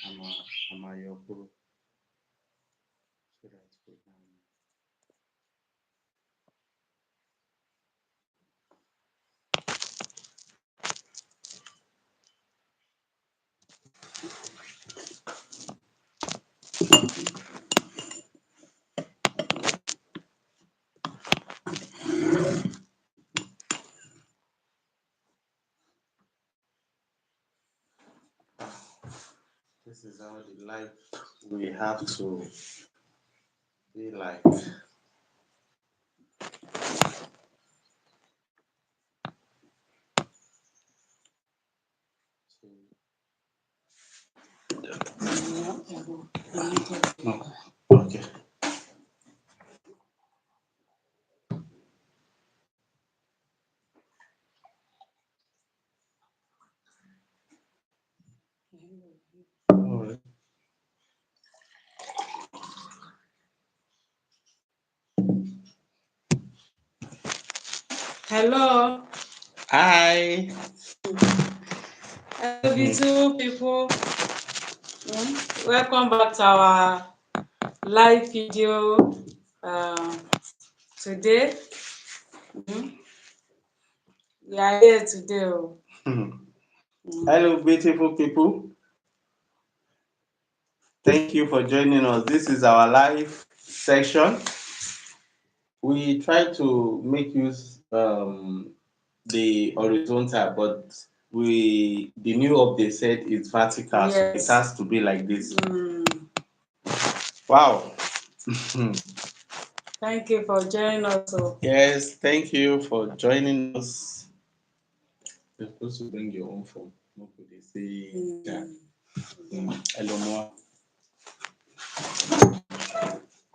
Amayokuru. So that's good. This is how the life we have to be like. No. Okay. All right. Hello. Hi. Hello, beautiful people. Welcome back to our live video today. We are here today. Hello, beautiful people. Thank you for joining us. This is our live session. We try to make use the horizontal, but the new update said it's vertical, so it Yes. has to be like this. Wow. Thank you for joining us. Yes, thank you for joining us. You're supposed to bring your own phone. What could they say? Yeah. Hello, Moa.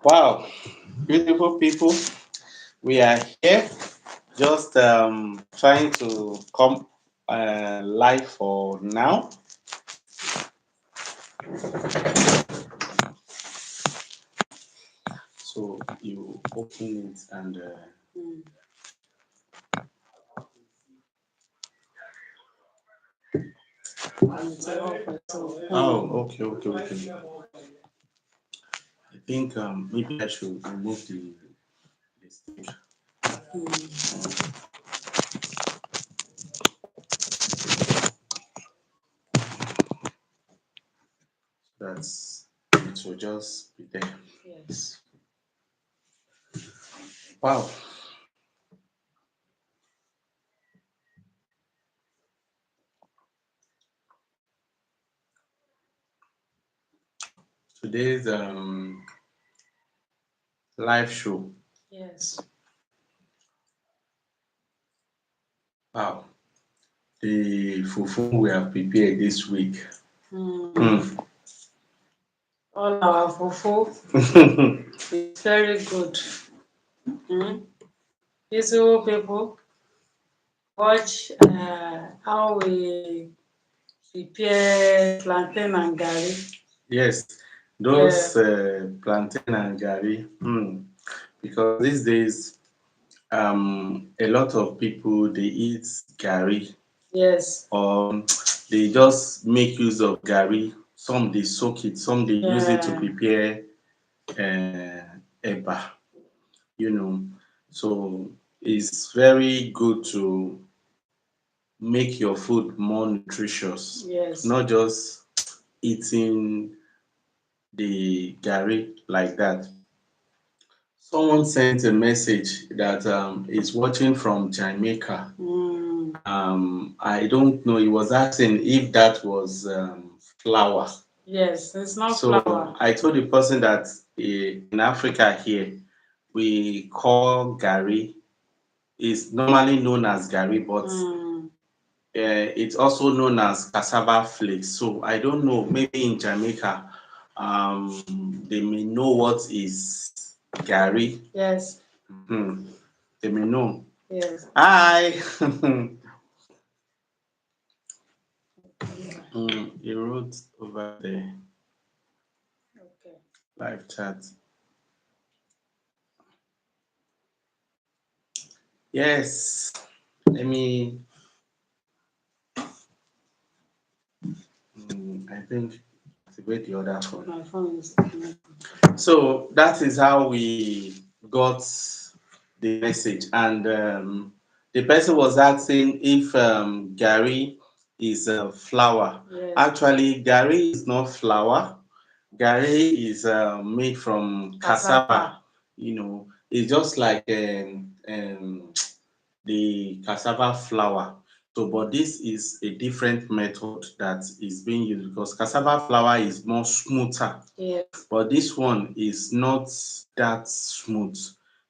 Wow, beautiful people. We are here just trying to come live for now. So you open it and. Oh, okay. I think maybe I should remove the stick. That's it will just be there. Yes. Wow. Today's live show. Yes. Wow. The fufu we have prepared this week. All our fufu is very good. Beautiful people, watch how we prepare plantain and garri. Yes, those plantain and garri. Because these days, a lot of people they eat garri. Yes. Or they just make use of garri. Some they soak it, some they use it to prepare eba. So it's very good to make your food more nutritious. Yes. Not just eating the garri like that. Someone sent a message that is watching from Jamaica. I don't know. He was asking if that was flour. Yes, it's not So flour. I told the person that in Africa here we call garri. It's normally known as garri, but it's also known as cassava flakes. So I don't know. Maybe in Jamaica, they may know what is garri. Yes. They may know. Yes. Hi. He wrote over there. Okay. Live chat. Yes. Let me. I think activate the other phone. My phone is So that is how we got the message. And the person was asking if garri is flour. yes. Actually, garri is not flour. Garri is made from cassava. Cassava. It's just like the cassava flour. So, but this is a different method that is being used because cassava flour is more smoother, Yes. but this one is not that smooth.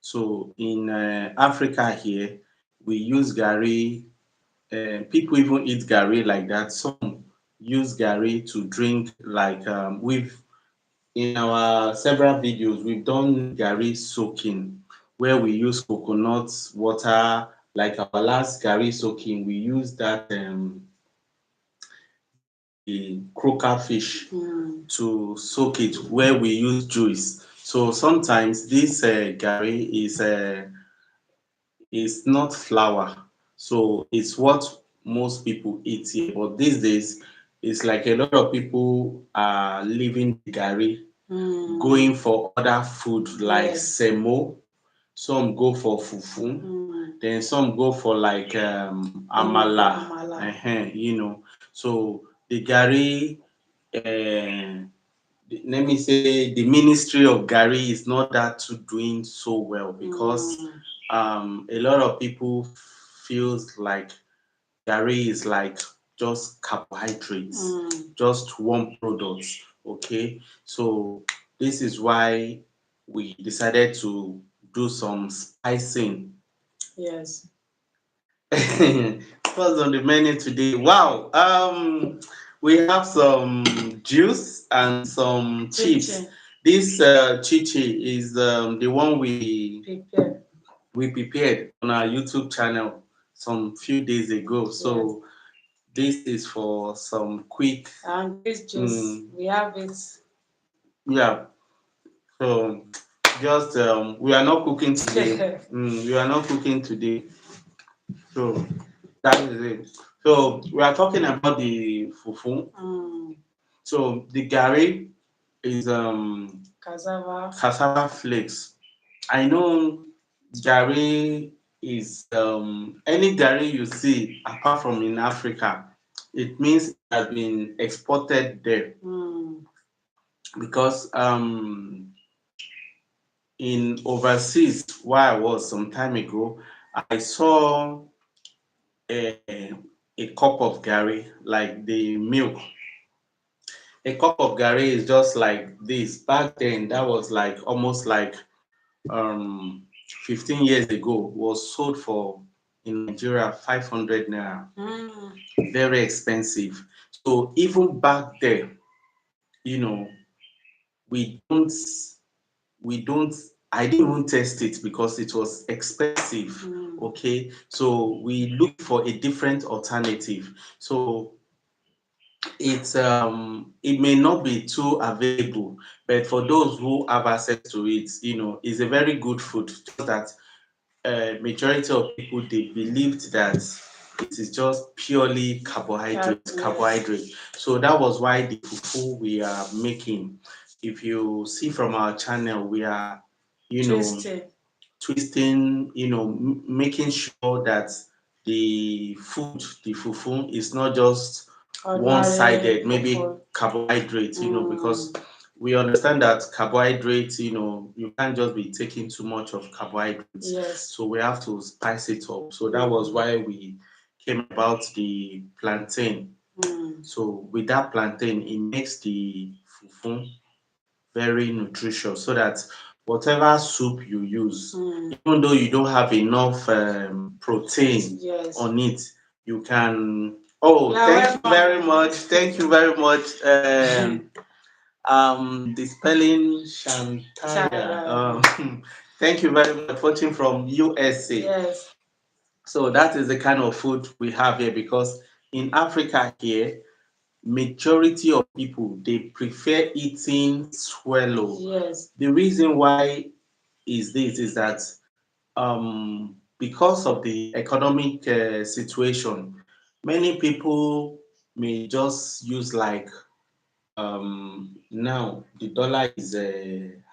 So, in Africa here, we use garri. People even eat garri like that. Some use garri to drink, like we've in our several videos, we've done garri soaking where we use coconut water. Like our last garri soaking, we use that the croaker fish to soak it, where we use juice. So sometimes this garri is not flour, so it's what most people eat here. But these days, it's like a lot of people are leaving the garri, going for other food like Yes. semo. Some go for fufu, then some go for like amala. Amala. So the garri, let me say, the ministry of garri is not that too doing so well because a lot of people feels like garri is like just carbohydrates, just one product. Okay, so this is why we decided to do some spicing. Yes. What's on the menu today? Wow. We have some juice and some chips. Chicken. This chichi is the one Prepare. we prepared on our YouTube channel some few days ago. Yes. So this is for some quick. And this juice, we have it. Yeah. So just we are not cooking today. We are not cooking today. So that is it. So we are talking about the fufu. So the garri is Cassava. cassava flakes. I know garri is any garri you see apart from in Africa, it means it has been exported there because in overseas where I was some time ago, I saw a cup of garri, like the milk. A cup of garri is just like this. Back then, that was like almost like um 15 years ago, was sold for in Nigeria 500 naira. Very expensive. So even back there, you know, we don't we don't I didn't even test it because it was expensive. Okay. So we looked for a different alternative. So it may not be too available, but for those who have access to it, it's a very good food. Just that majority of people, they believed that it is just purely carbohydrate. So that was why the fufu we are making, if you see from our channel, we are you know twisting, making sure that the fufu is not just one-sided, maybe carbohydrate, because we understand that carbohydrates, you can't just be taking too much of carbohydrates. Yes. So we have to spice it up. So that was why we came about the plantain. So with that plantain, it makes the fufu very nutritious so that whatever soup you use, even though you don't have enough protein on it, you can. Oh, thank you very much. Thank you very much. The spelling Shantaya. Thank you very much. Watching from USA. Yes. So that is the kind of food we have here because in Africa here, majority of people, they prefer eating swallow. Yes. The reason why is that because of the economic situation, many people may just use like now the dollar is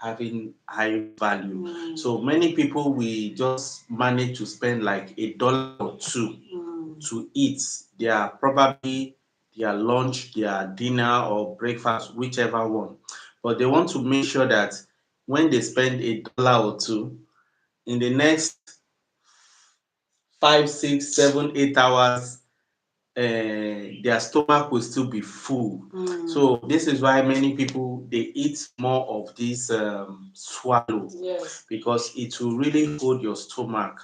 having high value. So many people we just manage to spend like $1 or $2 to eat their probably their lunch, their dinner or breakfast, whichever one. But they want to make sure that when they spend $1 or $2, in the next 5, 6, 7, 8 hours, their stomach will still be full. So this is why many people they eat more of this swallow. Yes. Because it will really hold your stomach.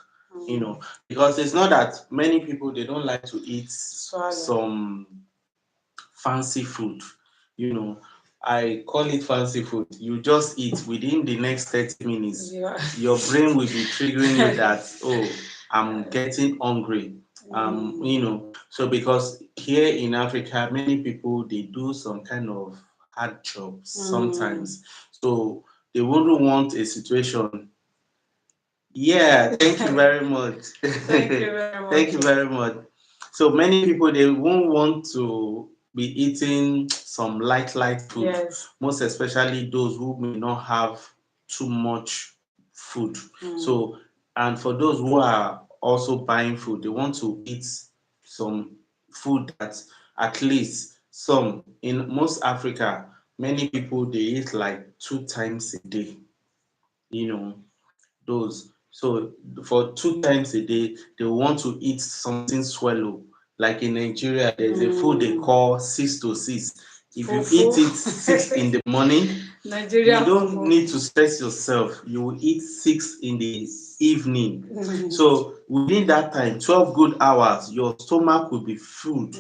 Because it's not that many people they don't like to eat some fancy food. You know, I call it fancy food. You just eat within the next 30 minutes. Yeah. Your brain will be triggering you that, oh, I'm getting hungry. So because here in Africa, many people they do some kind of hard jobs sometimes. So they wouldn't want a situation. Yeah, thank you very much. Thank you very much. Thank you very much. So many people they won't want to be eating some light food. Yes. Most especially those who may not have too much food. So and for those who are also buying food, they want to eat some food that at least some in most Africa, many people they eat like 2 times a day. You know, those. So for 2 times a day, they want to eat something swallow. Like in Nigeria, there's a food they call 6 to 6. If you eat it 6 in the morning, Nigeria you don't need to stress yourself. You will eat 6 in the evening. So within that time, 12 good hours, your stomach will be filled.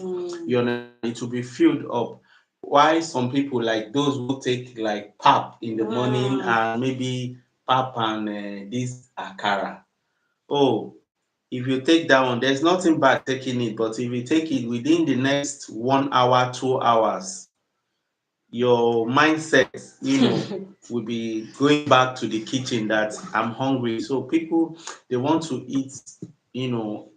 You understand? It will be filled up. Why some people like those who take like pap in the morning and maybe pap and this akara. Oh, if you take that one, there's nothing bad taking it, but if you take it within the next 1 hour, 2 hours, your mindset, will be going back to the kitchen that I'm hungry. So people they want to eat,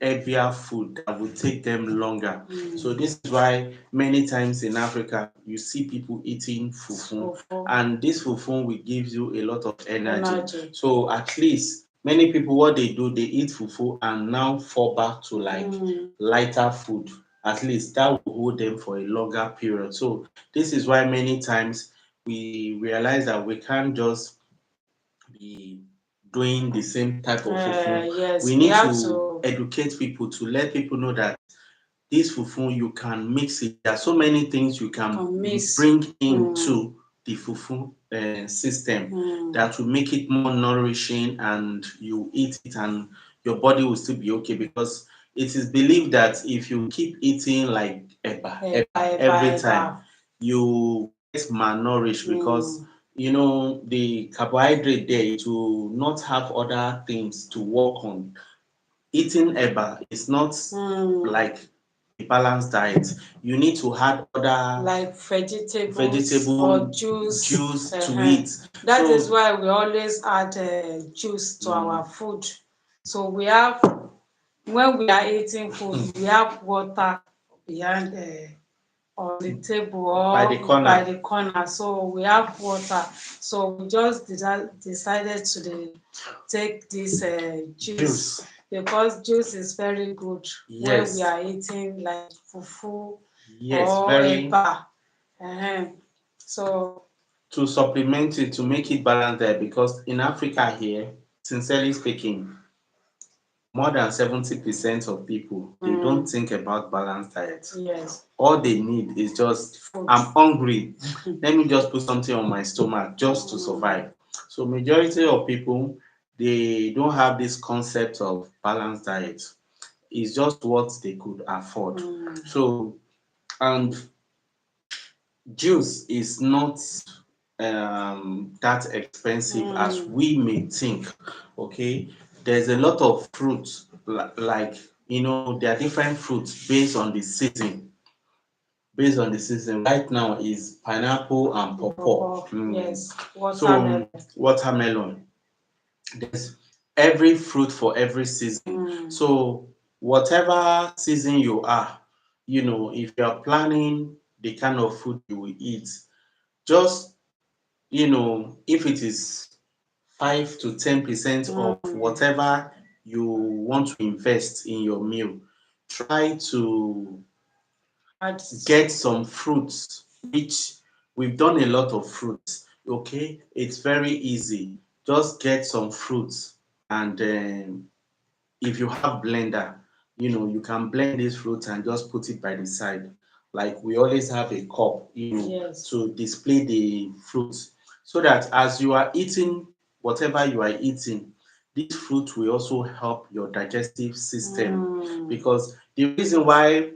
heavier food that will take them longer. So this is why many times in Africa you see people eating fufu, and this fufu will give you a lot of energy. So at least many people what they do they eat fufu and now fall back to like lighter food. At least that will hold them for a longer period. So this is why many times we realize that we can't just be doing the same type of fufu. Yes, we need to educate people to let people know that this fufu you can mix it. There are so many things you can bring into the fufu system that will make it more nourishing, and you eat it and your body will still be okay, because it is believed that if you keep eating like every time, you get malnourished because the carbohydrate there it will not have other things to work on. Eating eba is not like a balanced diet. You need to add other like vegetable or juice to it. That is why we always add juice to our food. So we have when we are eating food, we have water behind on the table or by the corner. So we have water. So we just decided to take this juice because juice is very good when we are eating like fufu or eba. So to supplement it, to make it balanced there, because in Africa here, sincerely speaking, more than 70% of people they don't think about balanced diet. Yes. All they need is just food. I'm hungry. Let me just put something on my stomach just to survive. So majority of people they don't have this concept of balanced diet. It's just what they could afford. So and juice is not that expensive as we may think. Okay, there's a lot of fruits like there are different fruits based on the season. Based on the season, right now is pineapple and pawpaw. Yes, watermelon. So watermelon. There's every fruit for every season. So whatever season you are, if you are planning the kind of food you will eat, just, if it is 5 to 10% of whatever you want to invest in your meal, try to Add get some fruits, which we've done a lot of fruits. Okay, it's very easy. Just get some fruits, and if you have blender, you can blend these fruits and just put it by the side. Like we always have a cup, yes. to display the fruits, so that as you are eating whatever you are eating, this fruit will also help your digestive system. Because the reason why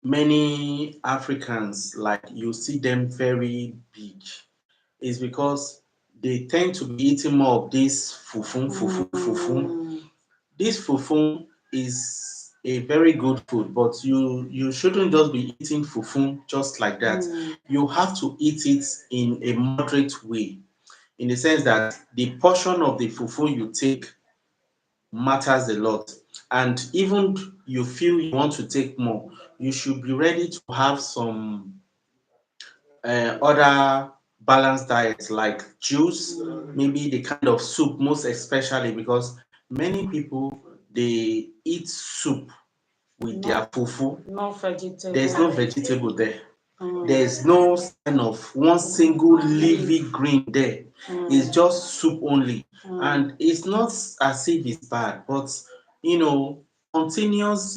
many Africans, like you see them very big, is because they tend to be eating more of this fufu, fufu, fufu. This fufu is a very good food, but you shouldn't just be eating fufu just like that. You have to eat it in a moderate way, in the sense that the portion of the fufu you take matters a lot. And even you feel you want to take more, you should be ready to have some other balanced diets like juice, maybe the kind of soup, most especially because many people they eat soup with their fufu. No vegetable. There's no vegetable there. There's no sign of one single leafy green there. It's just soup only. And it's not as if it's bad, but continuous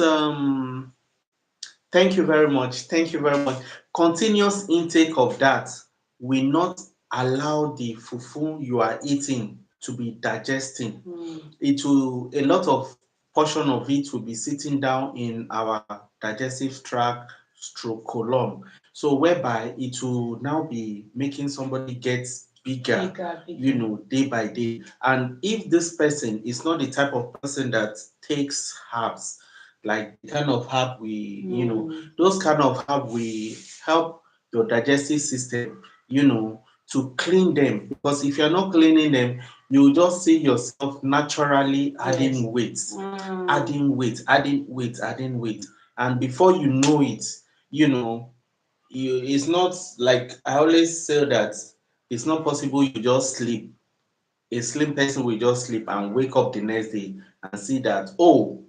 thank you very much. Thank you very much. Continuous intake of that will not allow the fufu you are eating to be digesting. It will, a lot of portion of it will be sitting down in our digestive tract stroke colon. So whereby it will now be making somebody get bigger, day by day. And if this person is not the type of person that takes herbs, like the kind of herb those kind of herb will help your digestive system, to clean them. Because if you're not cleaning them, you just see yourself naturally adding weight, adding weight, adding weight, adding weight. And before you know it, it's not like I always say that it's not possible you just sleep. A slim person will just sleep and wake up the next day and see that, oh,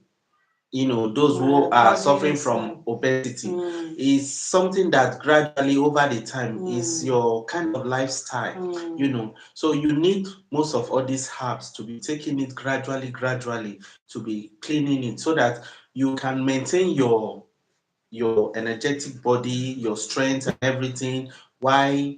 those who are suffering from obesity is something that gradually over the time is your kind of lifestyle. So you need most of all these herbs to be taking it gradually to be cleaning it, so that you can maintain your energetic body, your strength and everything, while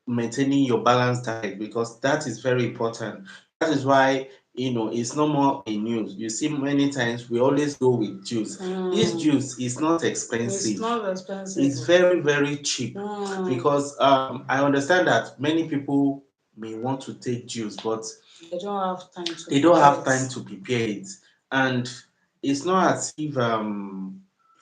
maintaining your balanced diet, because that is very important. That is why it's no more a news. You see, many times we always go with juice. This juice is not expensive. It's not expensive. It's very, very cheap. Because I understand that many people may want to take juice, but they don't have time to prepare it. And it's not as if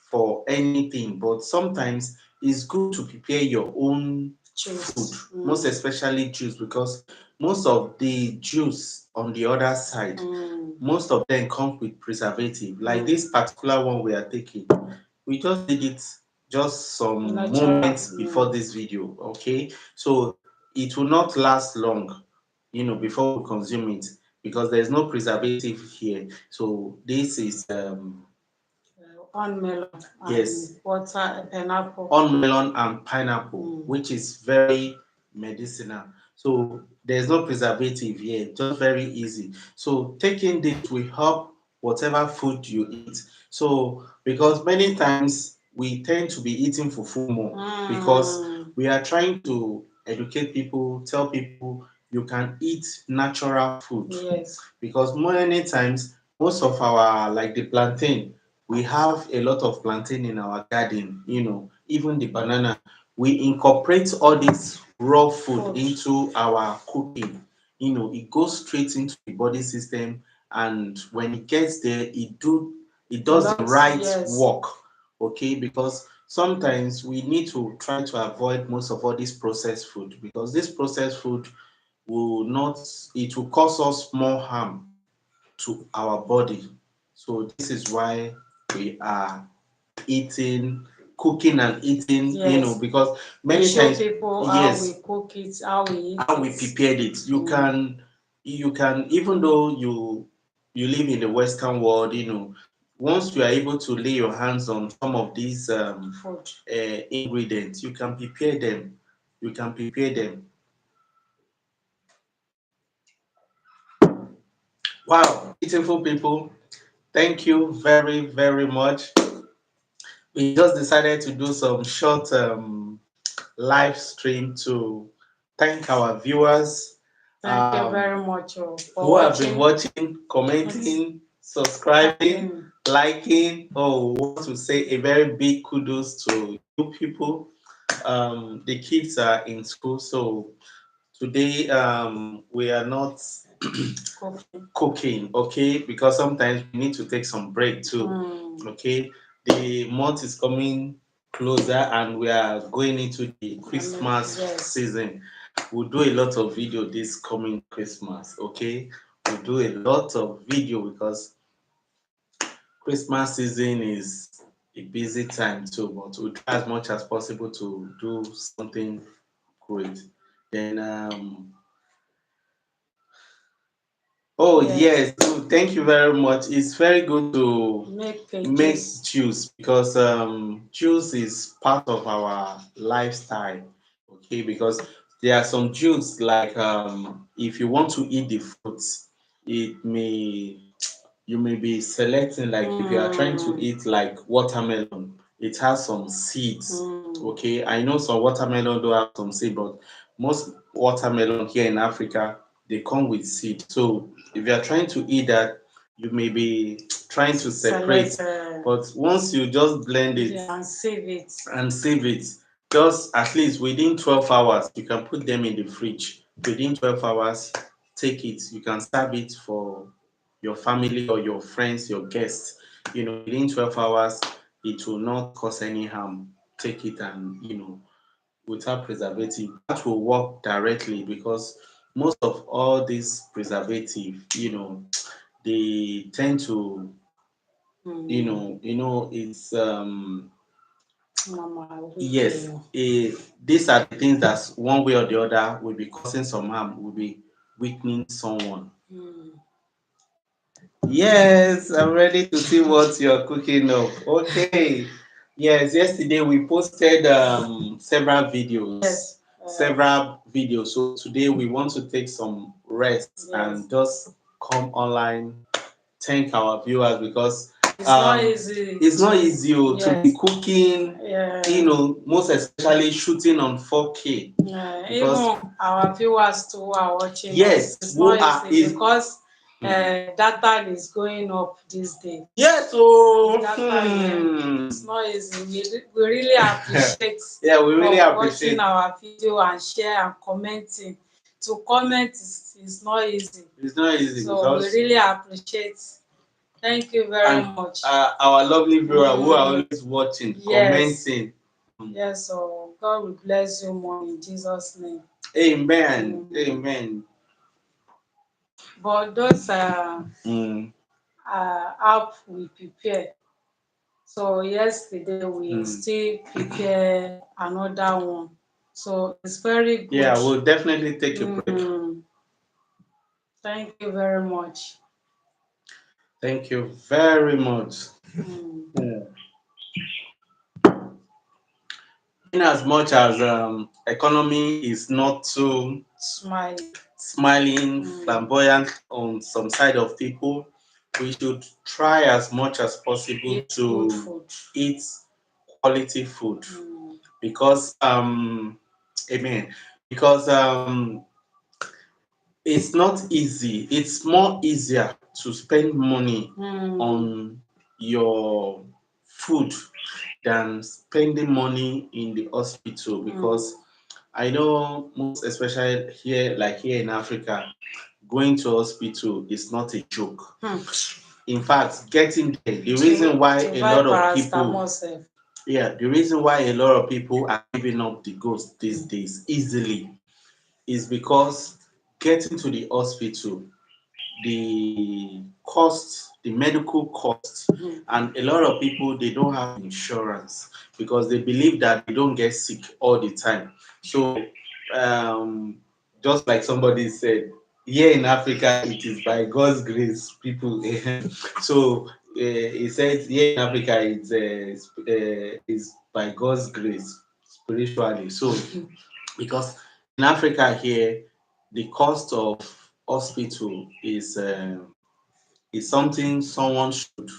for anything, but sometimes it's good to prepare your own food, most especially juice, because most of the juice on the other side, most of them come with preservative. Like this particular one we are taking, we just did it just some moments before this video. Okay, so it will not last long, before we consume it, because there's no preservative here. So this is on melon yes, and water pineapple. on melon and pineapple, which is very medicinal. So there's no preservative here, just very easy. So taking this will help whatever food you eat. So because many times we tend to be eating fufu more, because we are trying to educate people, tell people you can eat natural food. Yes. Because many times, most of our, like the plantain, we have a lot of plantain in our garden, even the banana. We incorporate all this raw food into our cooking. It goes straight into the body system, and when it gets there, it does the right work. Okay, because sometimes we need to try to avoid most of all this processed food, because this processed food will not, it will cause us more harm to our body. So this is why we are eating cooking and eating, Yes. because We many show times, people how we yes, cook it, how we eat how we it. prepared it. You can, even though you live in the Western world, once you are able to lay your hands on some of these Food. ingredients, you can prepare them. You can prepare them. Wow, beautiful people. Thank you very, very much. We just decided to do some short live stream to thank our viewers Thank you um, very much for who have been watching. watching, commenting, subscribing, liking. Oh, we want to say a very big kudos to you people. The kids are in school, so today we are not cooking, okay? Because sometimes we need to take some break too, okay? The month is coming closer and we are going into the Christmas season. We'll do a lot of video this coming Christmas, okay? We'll do a lot of video because Christmas season is a busy time too, but we'll try as much as possible to do something great. Then oh yes, so thank you very much. It's very good to make juice because juice is part of our lifestyle. Okay, because there are some juice like if you want to eat the fruits, it may you may be selecting, like if you are trying to eat like watermelon, it has some seeds. Okay, I know some watermelon do have some seed, but most watermelon here in Africa they come with seed. So if you are trying to eat that, you may be trying to separate. But once you just blend it and save it, just at least within 12 hours, you can put them in the fridge. Within 12 hours, take it. You can serve it for your family or your friends, your guests. Within 12 hours, it will not cause any harm. Take it and, without preservative. That will work directly because most of all these preservative, they tend to, it's yes, these are the things that one way or the other will be causing some harm, will be weakening someone. Yes, I'm ready to see what you're cooking up. Okay. Yes, yesterday we posted several videos. Several videos. So today we want to take some rest and just come online, thank our viewers because it's not easy. It's not easy to be cooking, most especially shooting on 4K. Because even our viewers too are watching. Yes, it's not easy because data is going up these days. Yes, so it's not easy. We really appreciate yeah, we really appreciate watching our video and share and commenting. To comment is not easy. It's not easy. So we really appreciate. Thank you very much. Our lovely viewers who are always watching, commenting. Yes, so God will bless you more in Jesus' name. Amen. Amen. But those app we prepare. So yesterday we still prepare another one. So it's very good. Yeah, we'll definitely take a break. Thank you very much. Thank you very much. Yeah. In as much as economy is not too smiling, flamboyant on some side of people, we should try as much as possible to eat quality food because amen, because it's not easy. It's more easier to spend money on your food than spending money in the hospital because I know most especially here, like here in Africa, going to hospital is not a joke. In fact, getting there, the reason why a lot of people, yeah, the reason why a lot of people are giving up the ghost these days easily is because getting to the hospital, the cost, the medical cost, and a lot of people they don't have insurance because they believe that they don't get sick all the time. So, um, just like somebody said, here in Africa, it is by God's grace, people. So he said, here in Africa, it's by God's grace spiritually. So because in Africa here, the cost of hospital is something someone should,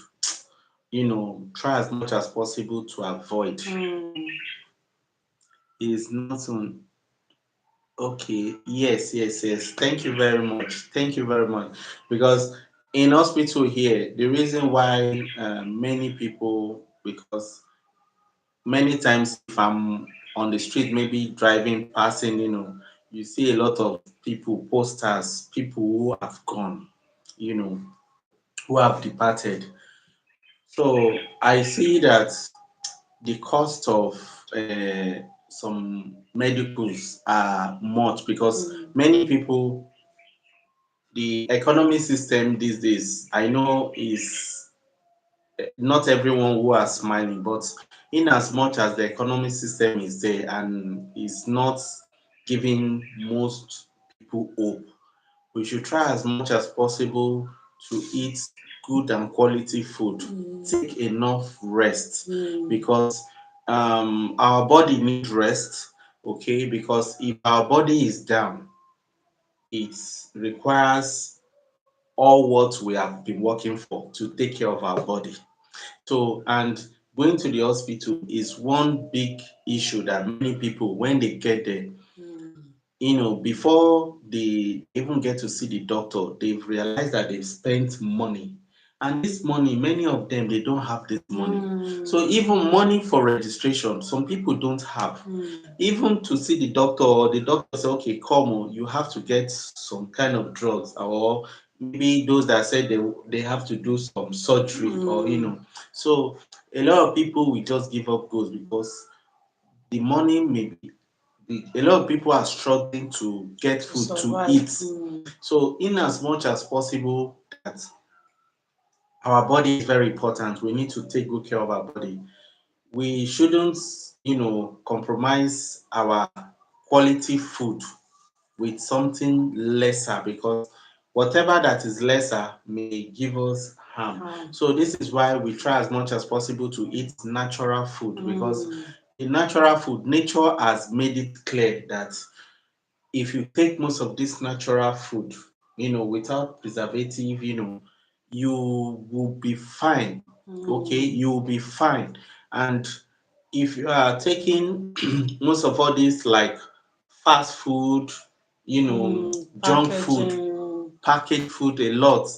try as much as possible to avoid. Is not on. Okay, yes, yes, yes. Thank you very much. Thank you very much. Because in hospital here, the reason why many people, because many times if I'm on the street, maybe driving, passing, you see a lot of people, posters, people who have gone, you know, who have departed. So I see that the cost of some medicals are much because many people, the economy system these days, I know is not everyone who are smiling, but in as much as the economic system is there and is not giving most people hope, we should try as much as possible to eat good and quality food, take enough rest because our body needs rest, okay? Because if our body is down, it requires all what we have been working for to take care of our body. So, and going to the hospital is one big issue that many people, when they get there, before they even get to see the doctor, they've realized that they've spent money. And this money, many of them, they don't have this money. So even money for registration, some people don't have. Even to see the doctor, or the doctor say, okay, come on, you have to get some kind of drugs, or maybe those that said they have to do some surgery, or So a lot of people will just give up ghosts because the money may be a lot of people are struggling to get food to eat. So, in as much as possible, that our body is very important, we need to take good care of our body. We shouldn't, compromise our quality food with something lesser because whatever that is lesser may give us harm. So, this is why we try as much as possible to eat natural food because in natural food, nature has made it clear that if you take most of this natural food, without preservative, you will be fine. Okay, you will be fine. And if you are taking most of all this like fast food, junk food, packaged food a lot,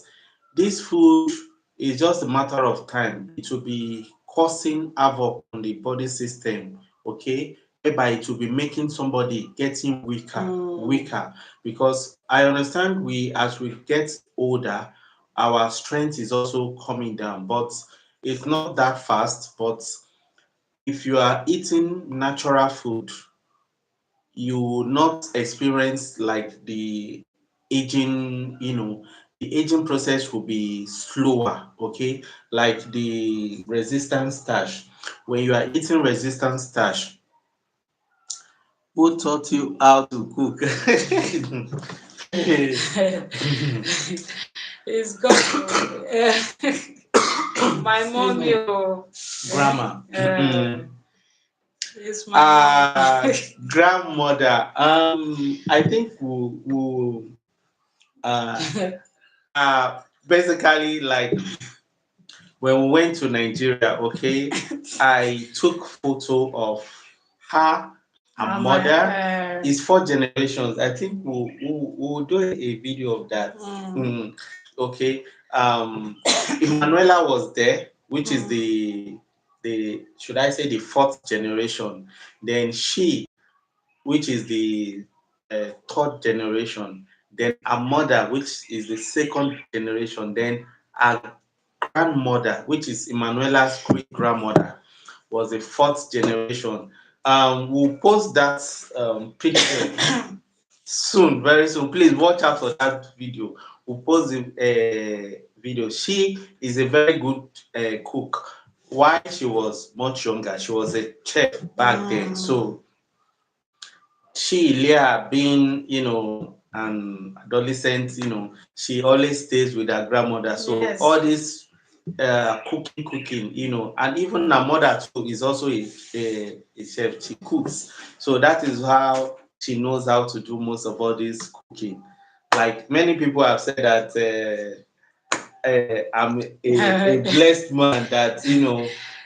this food is just a matter of time. It will be causing havoc on the body system, okay? Whereby it will be making somebody getting weaker. Because I understand as we get older, our strength is also coming down, but it's not that fast. But if you are eating natural food, you will not experience like aging, the aging process will be slower, okay? Like the resistance starch. When you are eating resistance starch, who taught you how to cook? It's God. My mommy. Grandma. It's my mom. Grandmother. I think we'll uh, basically like when we went to Nigeria, okay, I took photo of her and mother. It's 4 generations. I think we'll do a video of that. Okay. Emanuela was there, which is the should I say the fourth generation. Then she, which is the third generation. Then her mother, which is the second generation. Then her grandmother, which is Emanuela's great grandmother, was the fourth generation. We'll post that picture soon, very soon. Please watch out for that video. We'll post the video. She is a very good cook. While she was much younger, she was a chef back then. So she, Leah, being, an adolescent, she always stays with her grandmother. So Yes. all this cooking, and even her mother too is also a chef. She cooks. So that is how she knows how to do most of all this cooking. Like many people have said that I'm a blessed man that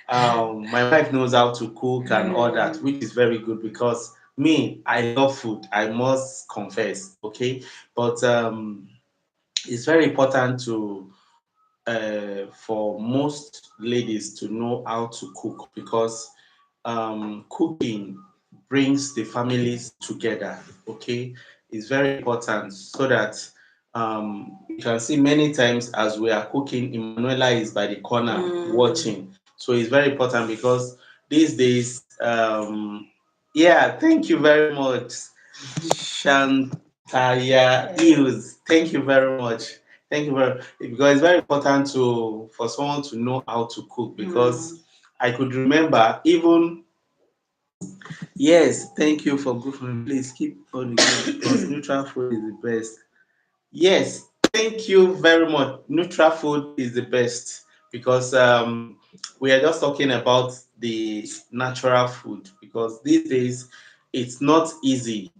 my wife knows how to cook and all that, which is very good because me, I love food. I must confess, okay, but it's very important to for most ladies to know how to cook because cooking brings the families together. Okay, it's very important so that you can see many times as we are cooking, Emanuela is by the corner watching. So it's very important because these days, yeah, thank you very much, Shantaya Hughes. Thank you very much. Thank you very because it's very important to for someone to know how to cook because I could remember even yes, thank you for good food. Please keep on the good because neutral food is the best. Yes, thank you very much. Neutral food is the best because we are just talking about the natural food because these days it's not easy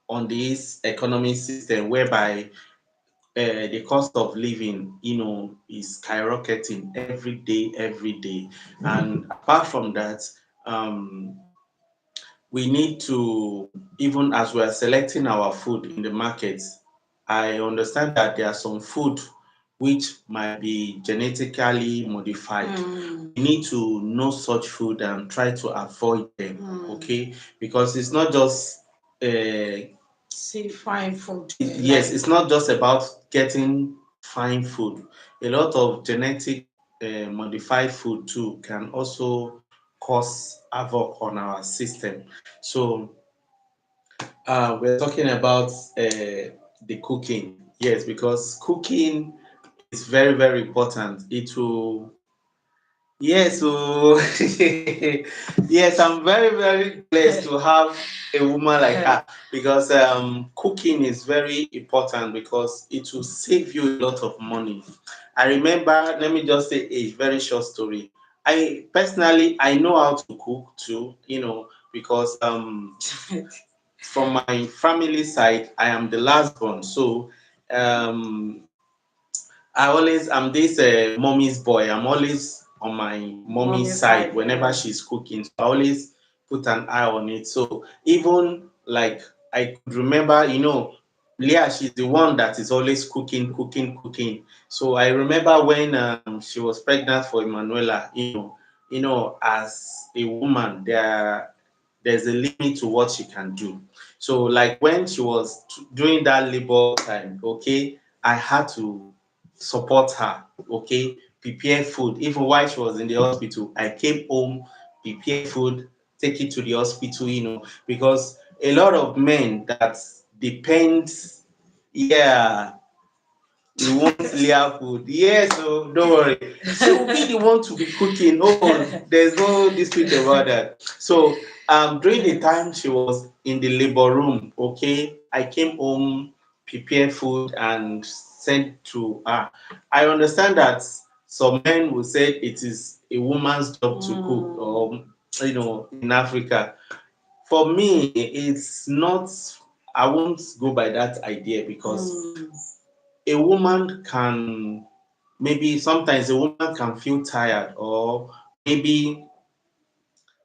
on this economic system whereby the cost of living, is skyrocketing every day. And apart from that, um, we need to, even as we are selecting our food in the market, I understand that there are some food which might be genetically modified. We need to know such food and try to avoid them, okay? Because it's not just See fine food. yes, it's not just about getting fine food. A lot of genetic modified food too can also cause havoc on our system. So we're talking about the cooking. Yes, because cooking is very important. It will yes, so yes, I'm very blessed to have a woman like her because cooking is very important because it will save you a lot of money. I remember, let me just say a very short story. I personally I know how to cook too, because from my family side, I am the last born. So um I'm this mommy's boy. I'm always on my mommy's side whenever she's cooking. So I always put an eye on it. So even like I could remember, Leah, she's the one that is always cooking. So I remember when she was pregnant for Emanuela, as a woman, there's a limit to what she can do. So like when she was doing that labor time, okay, I had to support her, okay, prepare food. Even while she was in the hospital, I came home, prepare food, take it to the hospital, because a lot of men that depend, yeah, you want Leah food. Yes, so don't worry. She will be the one to be cooking. Oh, there's no dispute about that. So during the time she was in the labor room, okay, I came home, prepare food and sent to her. I understand that some men will say it is a woman's job to cook, or in Africa. For me, it's not. I won't go by that idea because a woman can maybe sometimes a woman can feel tired or maybe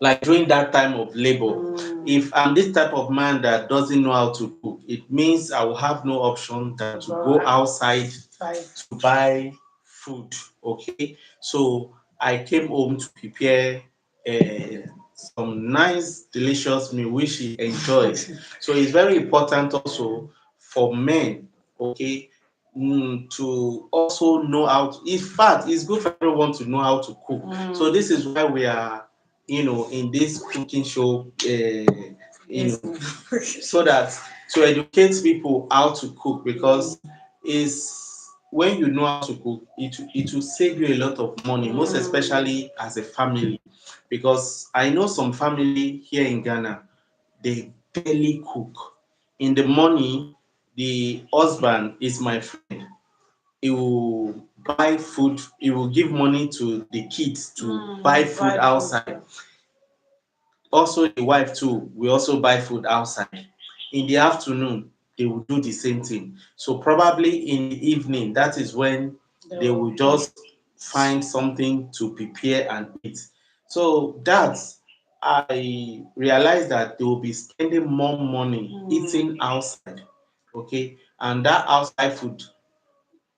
like during that time of labor. If I'm this type of man that doesn't know how to cook, it means I will have no option than to go outside to buy food. Okay, so I came home to prepare some nice, delicious meal which she enjoyed. So it's very important also for men, okay, to also know how to. In fact, it's good for everyone to know how to cook. So this is why we are, in this cooking show, so that to educate people how to cook, because is when you know how to cook, it will save you a lot of money, most especially as a family. Because I know some family here in Ghana, they barely cook. In the morning, the husband is my friend. He will buy food, he will give money to the kids to buy food outside. Also, the wife too will also buy food outside. In the afternoon, they will do the same thing. So probably in the evening, that is when they will just find something to prepare and eat. So that's, I realized that they will be spending more money eating outside. Okay, and that outside food,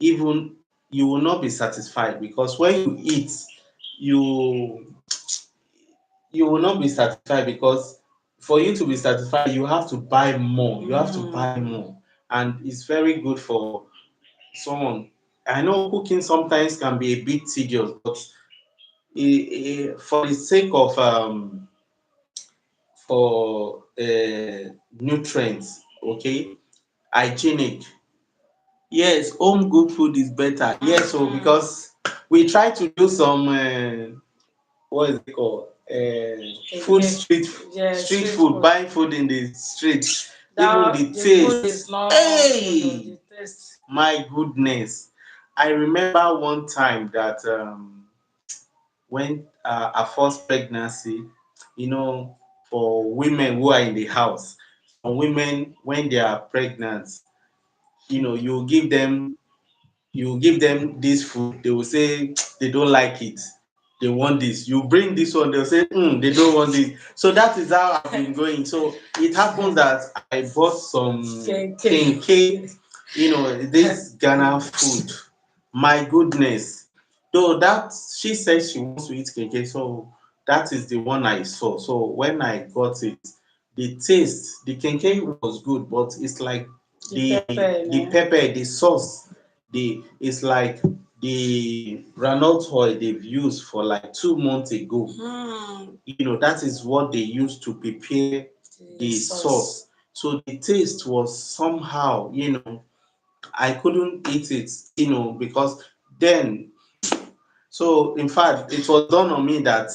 even you will not be satisfied, because when you eat, you you will not be satisfied, because for you to be satisfied, you have to buy more. You have to buy more, and it's very good for someone. I know cooking sometimes can be a bit tedious, but for the sake of for nutrients, okay, hygienic. Yes, home cooked food is better. Yes, so because we try to do some what is it called? Food street street food, buying food in the street. Even the taste. Hey, my goodness. I remember one time that when our first pregnancy, you know, for women who are in the house, some women when they are pregnant, you know, you give them this food, they will say they don't like it, they want this. You bring this one, they'll say they don't want it. So that is how I've been going. So it happens that I bought some kenke, you know, this Ghana food. My goodness. Though that she said she wants to eat kenke, so that is the one I saw. So when I got it, the taste, the kenke was good, but it's like the pepper, the sauce, the it's like the granite oil they've used for like 2 months ago. You know, that is what they used to prepare the sauce. So the taste was somehow, you know, I couldn't eat it, you know, because then, so in fact, it was done on me that,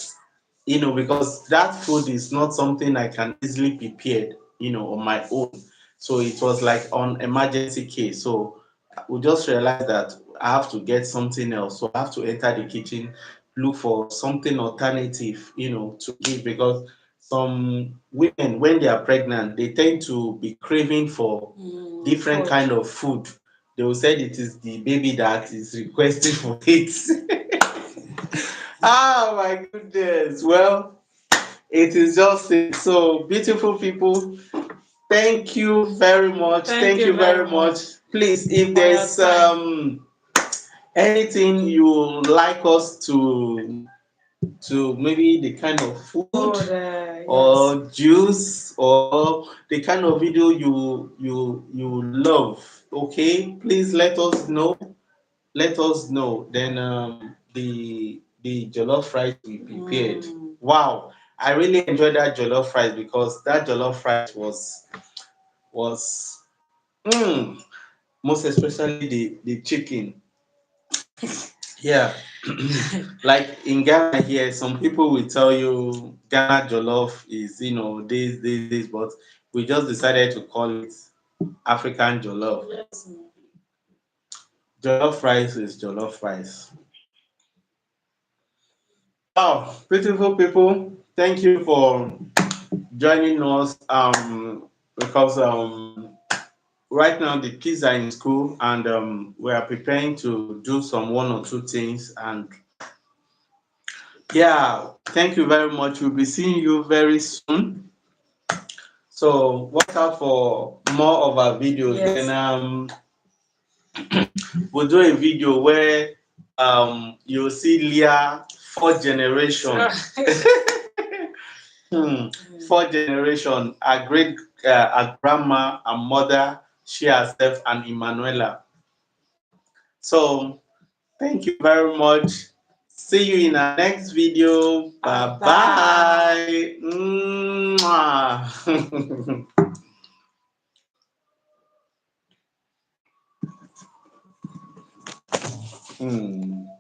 you know, because that food is not something I can easily prepare, you know, on my own. So it was like on emergency case. So we just realized that I have to get something else. So I have to enter the kitchen, look for something alternative, you know, to give, because some women when they are pregnant, they tend to be craving for different kind of food. They will say it is the baby that is requesting for it. Ah, my goodness. Well, it is just it. So, beautiful people, thank you very much. Thank you very much. Please, if there's anything you would like us to maybe the kind of food or juice or the kind of video you love, okay, please let us know. Let us know. Then the jollof rice we prepared. Wow, I really enjoyed that jollof rice, because that jollof rice was mm, most especially the chicken. Yeah, like in Ghana here, some people will tell you Ghana jollof is, you know, this, but we just decided to call it African jollof. Jollof rice is jollof rice. Wow, beautiful people, thank you for joining us. Because right now the kids are in school, and we are preparing to do some one or two things. And yeah, thank you very much. We'll be seeing you very soon. So watch out for more of our videos. Yes. Then we'll do a video where you'll see Leah fourth generation. Hmm. Fourth generation, a great a grandma, a mother, she herself, and Emanuela. So thank you very much. See you in our next video. Bye bye. Hmm.